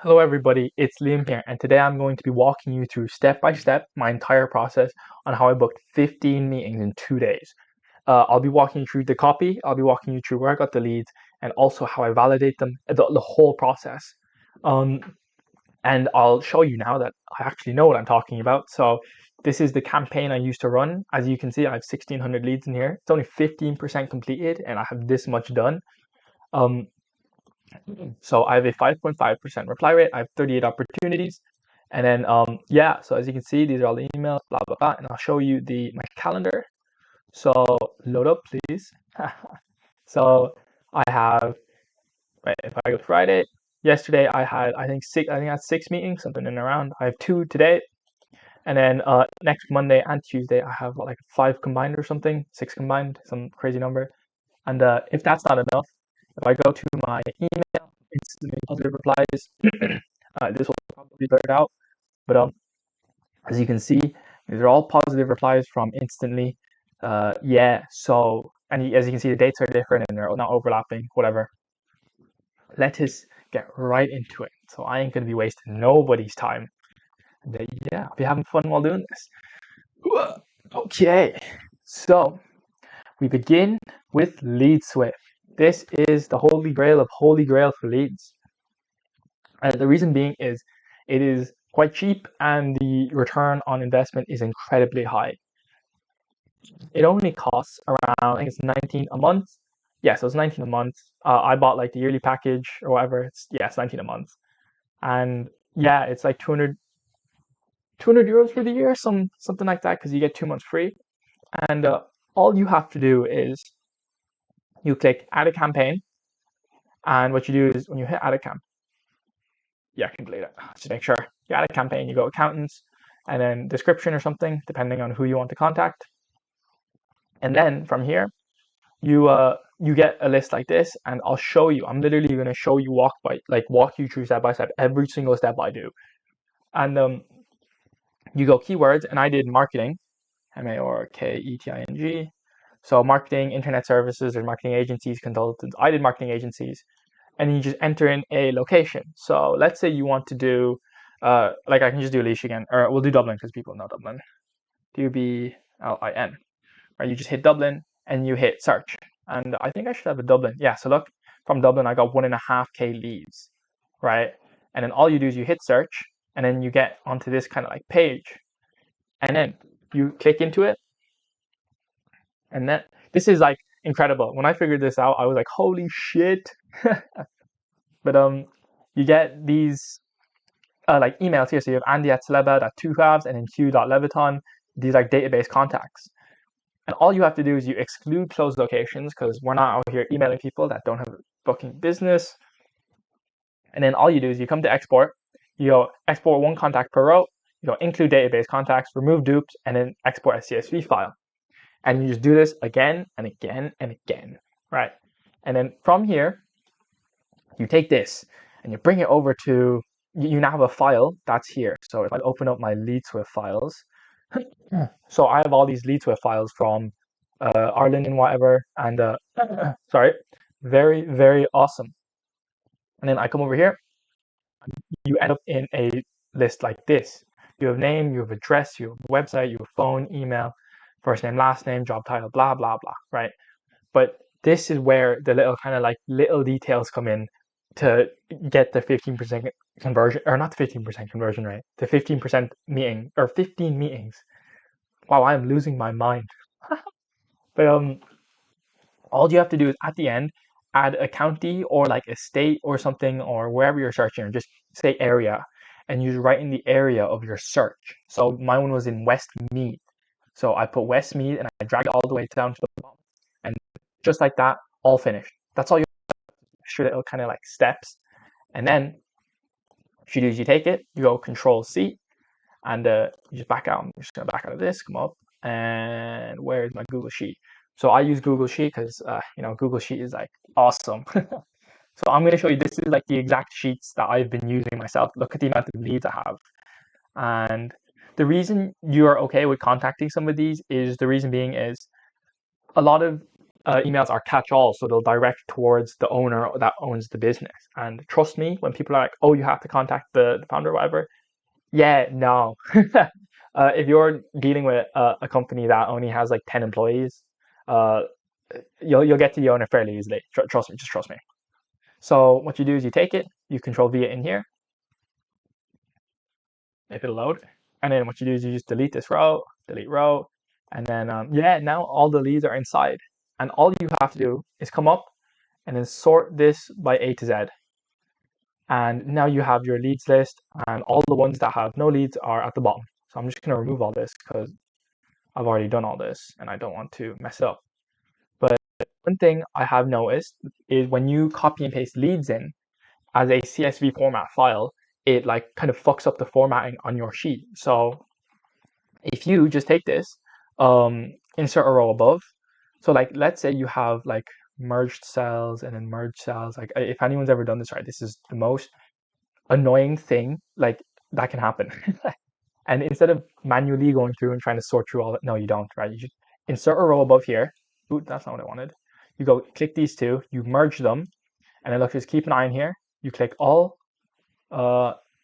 Hello everybody, it's Liam here, and today I'm going to be walking you through step by step my entire process on how I booked 15 meetings in 2 days. I'll be walking you through the copy, I'll be walking you through where I got the leads, and also how I validate them, the whole process. Um, and I'll show you now that I actually know what I'm talking about. So this is the campaign I used to run. As you can see, I have 1,600 leads in here. It's only 15% completed, and I have this much done. Um, So I have a 5.5% reply rate. I have 38 opportunities. And then, yeah, so as you can see, these are all the emails, blah, blah, blah. And I'll show you my calendar. So load up, please. So I have, right, if I go Friday, yesterday I had, I had 6 meetings, something in and around. I have 2 today. And then next Monday and Tuesday, I have like 5 combined or something, 6 combined, some crazy number. And if that's not enough, if I go to my email, instantly positive replies, this will probably blur it out. But as you can see, these are all positive replies from instantly. Yeah, so, and as you can see, the dates are different and they're not overlapping, whatever. Let us get right into it. So I ain't going to be wasting nobody's time. And, yeah, I'll be having fun while doing this. Okay, so we begin with Lead Swift. This is the holy grail of holy grail for leads. The reason being is it is quite cheap and the return on investment is incredibly high. It only costs around, I think it's 19 a month. Yeah, so it's 19 a month. I bought like the yearly package or whatever. It's 19 a month. And yeah, it's like 200 euros for the year, something like that, because you get 2 months free. And all you have to do is you click add a campaign. And what you do is when you hit add a campaign, yeah, I can delete it. Just make sure you add a campaign, you go accountants, and then description or something, depending on who you want to contact. And then from here, you get a list like this, and I'll show you. I'm literally going to show you walk you through step by step every single step I do. And you go keywords, and I did marketing, marketing. So marketing, internet services, or marketing agencies, consultants. I did marketing agencies, and you just enter in a location. So let's say you want to do, like I can just do Laois again, or we'll do Dublin because people know Dublin. Dublin, right? You just hit Dublin and you hit search. And I think I should have a Dublin. Yeah, so look, from Dublin, I got 1.5K leads, right? And then all you do is you hit search, and then you get onto this kind of like page. And then you click into it, and then this is like incredible. When I figured this out, I was like, holy shit. But you get these like emails here. So you have andy@celeba.2halves and then q.leviton. These like database contacts. And all you have to do is you exclude closed locations because we're not out here emailing people that don't have booking business. And then all you do is you come to export. You go export 1 contact per row. You go include database contacts, remove dupes, and then export a CSV file. And you just do this again and again and again, right? And then from here, you take this and you bring it over to, you now have a file that's here. So if I open up my LeadSwift files, so I have all these LeadSwift files from Ireland and whatever, and sorry, very, very awesome. And then I come over here, you end up in a list like this. You have name, you have address, you have website, you have phone, email, first name, last name, job title, blah, blah, blah, right? But this is where the little kind of like little details come in to get the 15% conversion, or not the 15% conversion rate, the 15% meeting, or 15 meetings. Wow, I'm losing my mind. But all you have to do is at the end add a county or like a state or something, or wherever you're searching, or just say area, and you write in the area of your search. So my one was in Westmeath, so I put Westmeath and I drag it all the way down to the bottom, and just like that, all finished. That's all you extra little kind of like steps. And then what you do is you take it, you go Control C, and you just back out. I'm just gonna back out of this, come up, and where is my Google Sheet? So I use Google Sheet because Google Sheet is like awesome. So I'm going to show you, this is like the exact sheets that I've been using myself. Look at the amount of leads I have. And the reason you are okay with contacting some of these is, the reason being is, a lot of emails are catch-all, so they'll direct towards the owner that owns the business. And trust me, when people are like, "Oh, you have to contact the founder or whatever," yeah, no. If you're dealing with a company that only has like 10 employees, uh, you'll get to the owner fairly easily. Trust me, just trust me. So what you do is you take it, you control V it in here, if it'll load, and then what you do is you just delete this row, delete row, and then yeah, now all the leads are inside, and all you have to do is come up and then sort this by A to Z. And now you have your leads list, and all the ones that have no leads are at the bottom. So I'm just going to remove all this because I've already done all this and I don't want to mess it up. But one thing I have noticed is when you copy and paste leads in as a CSV format file, it like kind of fucks up the formatting on your sheet. So if you just take this, insert a row above. So like, let's say you have like merged cells and then merged cells. Like if anyone's ever done this, right, this is the most annoying thing like that can happen. And instead of manually going through and trying to sort through all it, no, you don't, right? You just insert a row above here. Ooh, that's not what I wanted. You go click these two, you merge them, and then look, just keep an eye on here. You click all,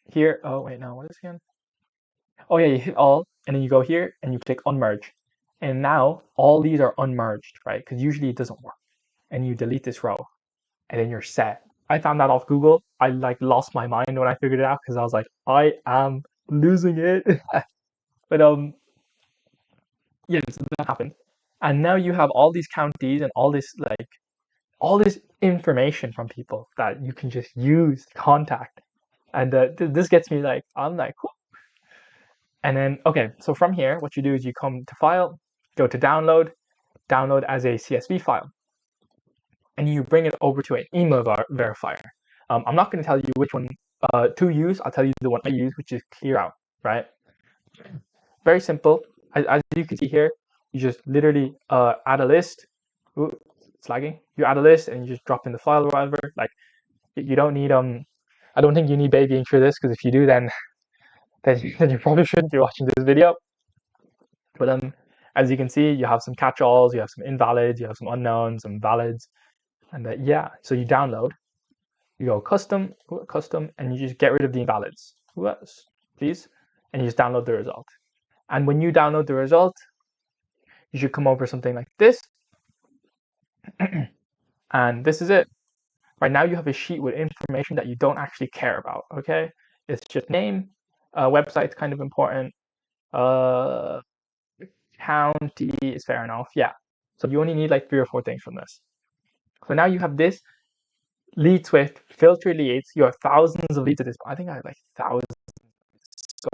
here. Oh wait, no, what is it again? Oh yeah, you hit all, and then you go here and you click unmerge, and now all these are unmerged, right? Because usually it doesn't work. And you delete this row, and then you're set. I found that off Google. I like lost my mind when I figured it out because I was like, I am losing it. But yeah, so that happened. And now you have all these counties and all this information from people that you can just use to contact. And this gets me like, I'm like, cool. And then okay, so from here, what you do is you come to file, go to download, download as a CSV file, and you bring it over to an email verifier. I'm not going to tell you which one to use. I'll tell you the one I use, which is ClearOut, right? Very simple. As you can see here, you just literally add a list. Ooh, it's lagging. You add a list and you just drop in the file or whatever. Like you don't need I don't think you need babying through this because if you do, then you probably shouldn't be watching this video. But as you can see, you have some catch-alls, you have some invalids, you have some unknowns, some valids, and yeah. So you download. You go custom, and you just get rid of the invalids. Please, and you just download the result. And when you download the result, you should come over something like this. And this is it. Right now you have a sheet with information that you don't actually care about, okay? It's just name, website's kind of important, county is fair enough, yeah. So you only need like 3 or 4 things from this. So now you have this lead Swift, filter leads, you have thousands of leads at this point. I think I have like thousands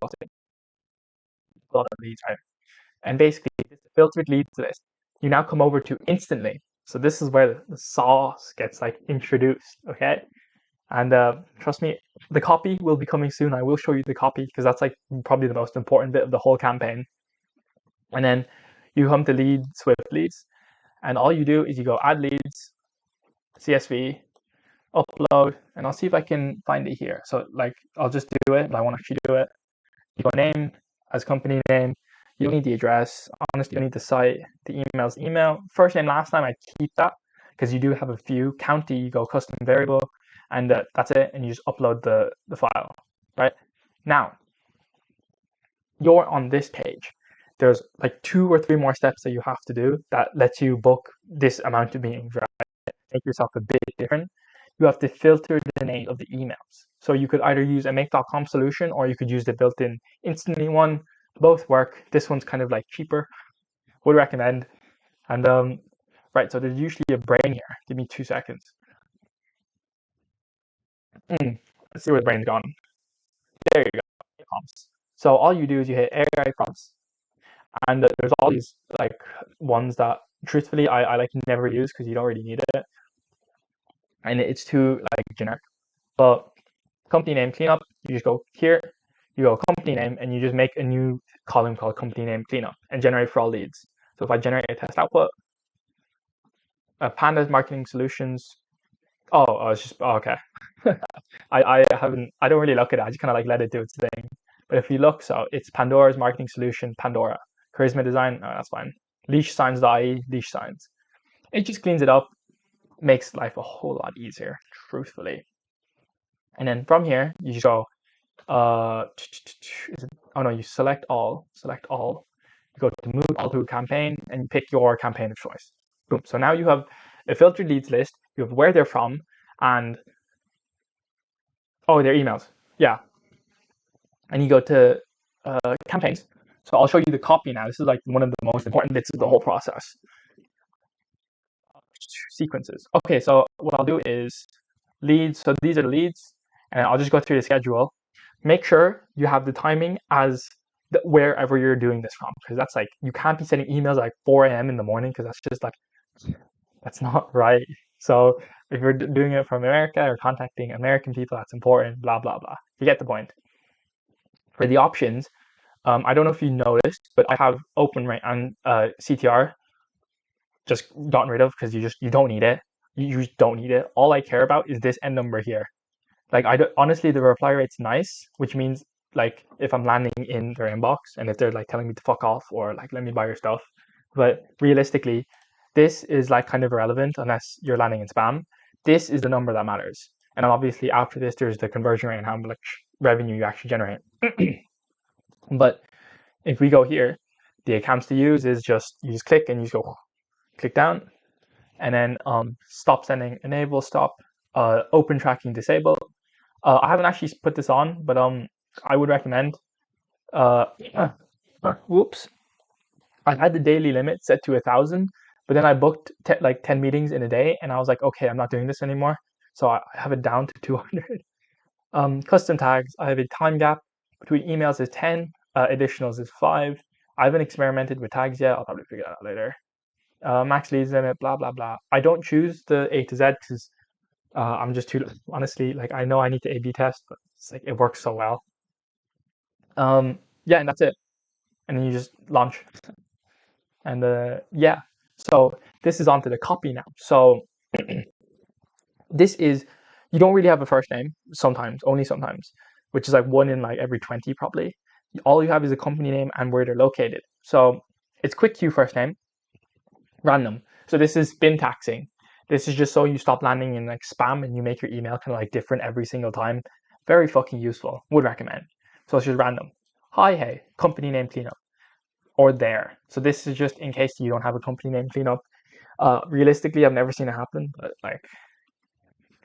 of a lot of leads, right? And basically, this filtered leads list, you now come over to instantly. So this is where the sauce gets like introduced, okay? And trust me, the copy will be coming soon. I will show you the copy because that's like probably the most important bit of the whole campaign. And then you come to lead Swift leads, and all you do is you go add leads, CSV, upload, and I'll see if I can find it here. So like I'll just do it, but I won't actually do it. You go name as company name. You don't need the address. Honestly, you don't need the site. The email's email. First name, last name, I keep that because you do have a few. County, you go custom variable, and that's it. And you just upload the file, right? Now, you're on this page. There's like 2 or 3 more steps that you have to do that lets you book this amount of meetings, right? Make yourself a bit different. You have to filter the name of the emails. So you could either use a make.com solution or you could use the built-in instantly one. Both work. This one's kind of like cheaper. Would recommend. And right, so there's usually a brain here. Give me 2 seconds. Let's see where the brain's gone. There you go. Prompts. So all you do is you hit AI prompts, and there's all these like ones that truthfully I like never use because you don't really need it, and it's too like generic. But company name cleanup, you just go here, you go company name, and you just make a new column called company name cleanup and generate for all leads. So if I generate a test output, Pandas marketing solutions. Oh, it's just okay. I don't really look at it. I just kind of like let it do its thing. But if you look, so it's Pandora's marketing solution, Pandora. Charisma design, no, that's fine. Leash signs.ie, leash signs. It just cleans it up, makes life a whole lot easier, truthfully. And then from here, you just go, oh no, you select all, you go to move all to a campaign, and you pick your campaign of choice. Boom. So now you have a filtered leads list, you have where they're from, and their emails. Yeah. And you go to campaigns. So I'll show you the copy now. This is like one of the most important bits of the whole process. Sequences. Okay, so what I'll do is leads. So these are the leads, and I'll just go through the schedule. Make sure you have the timing as wherever you're doing this from, because that's like, you can't be sending emails like 4 a.m. in the morning, because that's just like, that's not right. So if you're doing it from America or contacting American people, that's important, blah, blah, blah. You get the point. For the options, I don't know if you noticed, but I have open right on CTR just gotten rid of, because you don't need it. You just don't need it. All I care about is this end number here. Like, honestly, the reply rate's nice, which means like if I'm landing in their inbox and if they're like telling me to fuck off or like let me buy your stuff, but realistically, this is like kind of irrelevant unless you're landing in spam. This is the number that matters. And obviously after this, there's the conversion rate and how much revenue you actually generate. But if we go here, the accounts to use is just, you just click and you just go click down, and then stop sending, enable, stop, open tracking, disable. I haven't actually put this on, but I would recommend. Whoops, I had the daily limit set to 1,000, but then I booked like 10 meetings in a day, and I was like, okay, I'm not doing this anymore, so I have it down to 200. Custom tags, I have a time gap between emails is 10, additionals is 5. I haven't experimented with tags yet. I'll probably figure that out later. Max leads limit, blah, blah, blah. I don't choose the A to Z because I'm just too, honestly, like, I know I need to A/B test, but it's like, it works so well. Yeah, and that's it. And then you just launch. And yeah, so this is onto the copy now. So this is, you don't really have a first name sometimes, only sometimes, which is like 1 in like every 20 probably. All you have is a company name and where they're located. So it's quick Q first name, random. So this is bin taxing. This is just so you stop landing in like spam and you make your email kind of like different every single time. Very fucking useful. Would recommend. So it's just random. Hi, hey, company name cleanup. Or there. So this is just in case you don't have a company name cleanup. Realistically, I've never seen it happen, but like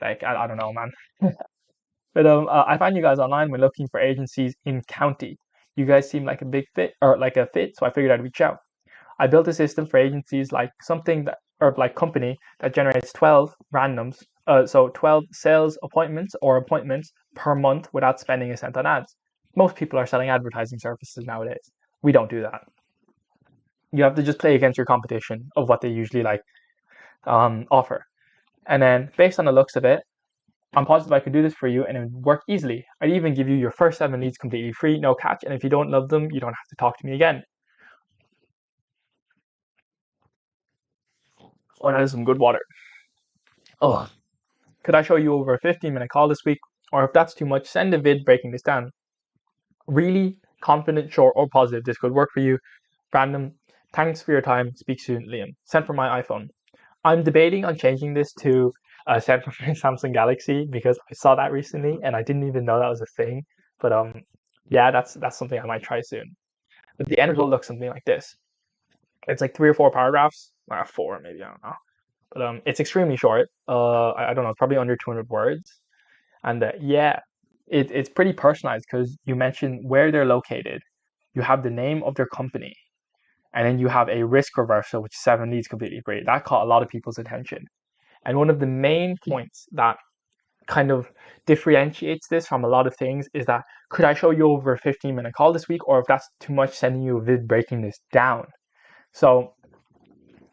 I don't know, man. But I found you guys online when looking for agencies in county. You guys seem like a big fit, or like a fit, so I figured I'd reach out. I built a system for agencies like something that, or like company that generates 12 randoms, so 12 sales appointments or appointments per month without spending a cent on ads. Most people are selling advertising services nowadays. We don't do that. You have to just play against your competition of what they usually like offer. And then based on the looks of it, I'm positive I could do this for you and it would work easily. I'd even give you your first 7 leads completely free, no catch. And if you don't love them, you don't have to talk to me again. Oh, that is some good water. Oh, could I show you over a 15-minute call this week? Or if that's too much, send a vid breaking this down. Really confident, sure, or positive this could work for you. Random. Thanks for your time. Speak soon, Liam. Sent from my iPhone. I'm debating on changing this to sent from my Samsung Galaxy because I saw that recently and I didn't even know that was a thing. But yeah, that's something I might try soon. But the end result looks something like this. It's like 3 or 4 paragraphs, 4 maybe, I don't know. But it's extremely short. I don't know, it's probably under 200 words. And yeah, it's pretty personalized because you mention where they're located. You have the name of their company. And then you have a risk reversal, which is 7 leads completely free. That caught a lot of people's attention. And one of the main points that kind of differentiates this from a lot of things is that, could I show you over a 15-minute call this week? Or if that's too much, sending you a vid breaking this down. So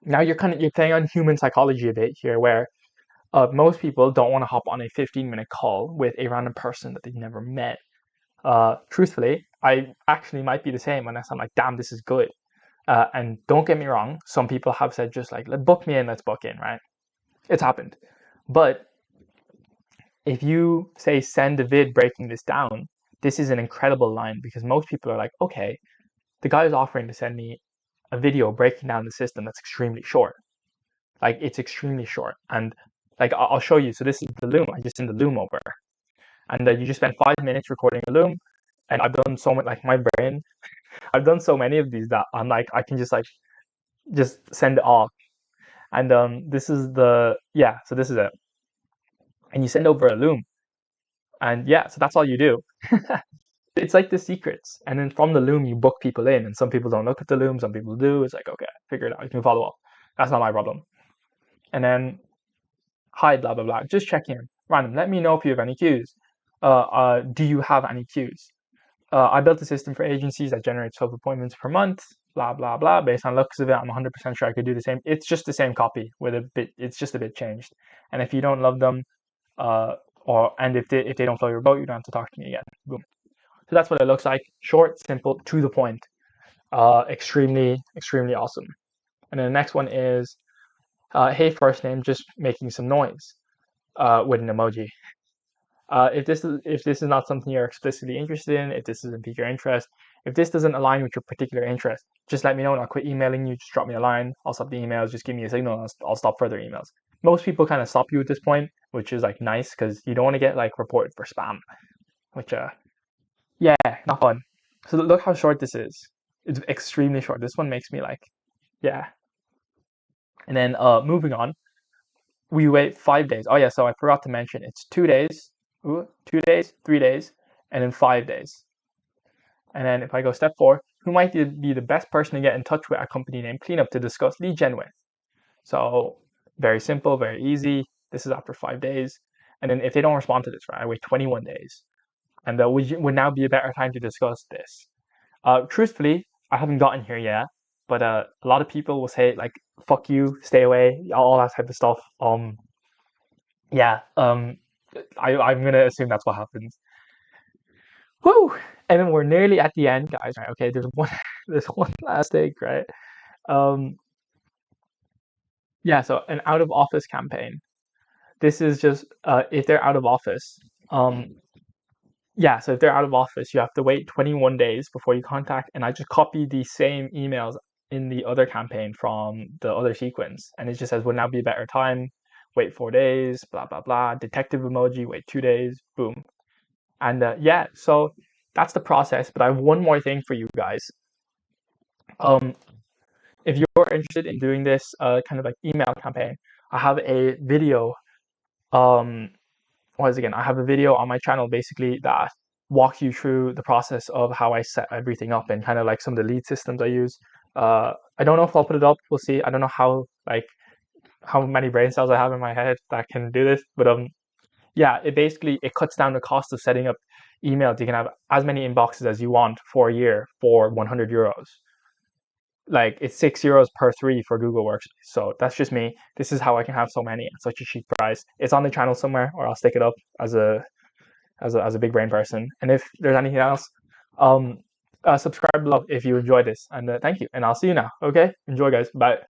now you're playing on human psychology a bit here, where most people don't want to hop on a 15-minute call with a random person that they've never met. Truthfully, I actually might be the same unless I'm like, damn, this is good. And don't get me wrong, some people have said just like, book me in, let's book in, right? It's happened. But if you say send a vid breaking this down, this is an incredible line because most people are like, okay, the guy is offering to send me a video breaking down the system that's extremely short. Like it's extremely short, and like I'll show you. So this is the loom. I just send the loom over, and you just spend 5 minutes recording a loom. And I've done so much, like my brain. I've done so many of these that I'm like I can just send it off. And this is the yeah. So this is it, and you send over a loom, and yeah. So that's all you do. It's like the secrets, and then from the loom you book people in, and some people don't look at the loom, some people do. It's like okay, figure it out. You can follow up. That's not my problem. And then hi, blah blah blah. Just check in, random. Let me know if you have any queues. Do you have any queues? I built a system for agencies that generates 12 appointments per month. Blah blah blah. Based on looks of it, I'm 100% sure I could do the same. It's just the same copy with a bit. It's just a bit changed. And if you don't love them, uh, and if they don't flow your boat, you don't have to talk to me again. Boom. So that's what it looks like. Short, simple, to the point. Extremely awesome. And then the next one is, hey, first name, just making some noise with an emoji. If this is not something you're explicitly interested in, if this doesn't pique your interest, if this doesn't align with your particular interest, just let me know and I'll quit emailing you. Just drop me a line. I'll stop the emails. Just give me a signal and I'll stop further emails. Most people kind of stop you at this point, which is like nice because you don't want to get like reported for spam, which yeah, not fun. So look how short this is. It's extremely short. This one makes me like, yeah. And then moving on, we wait 5 days. Oh yeah, so I forgot to mention it's 2 days, 2 days, 3 days, and then 5 days. And then if I go step 4, who might be the best person to get in touch with at company name cleanup to discuss lead gen with? So very simple, very easy. This is after 5 days. And then if they don't respond to this, right, I wait 21 days. And that would now be a better time to discuss this. Truthfully, I haven't gotten here yet, but a lot of people will say like "fuck you," "stay away," all that type of stuff. Yeah. I'm gonna assume that's what happens. Woo! And then we're nearly at the end, guys. Right? Okay. There's one last thing, right? Um, yeah. So an out of office campaign. This is just if they're out of office. Um, Yeah, so if they're out of office, you have to wait 21 days before you contact. And I just copy the same emails in the other campaign from the other sequence. And it just says, would now be a better time, wait 4 days, blah, blah, blah. Detective emoji, wait 2 days, boom. And yeah, so that's the process. But I have one more thing for you guys. Um, if you're interested in doing this kind of like email campaign, I have a video um, was again, I have a video on my channel basically that walks you through the process of how I set everything up and kind of like some of the lead systems I use. I don't know if I'll put it up. We'll see. I don't know how many brain cells I have in my head that can do this, but yeah, it cuts down the cost of setting up emails. You can have as many inboxes as you want for a year for 100 euros. Like it's 6 euros per three for Google Workspace. So that's just me. This is how I can have so many at such a cheap price. It's on the channel somewhere, or I'll stick it up as a big brain person. And if there's anything else, subscribe below if you enjoy this. And thank you. And I'll see you now. Okay, enjoy, guys. Bye.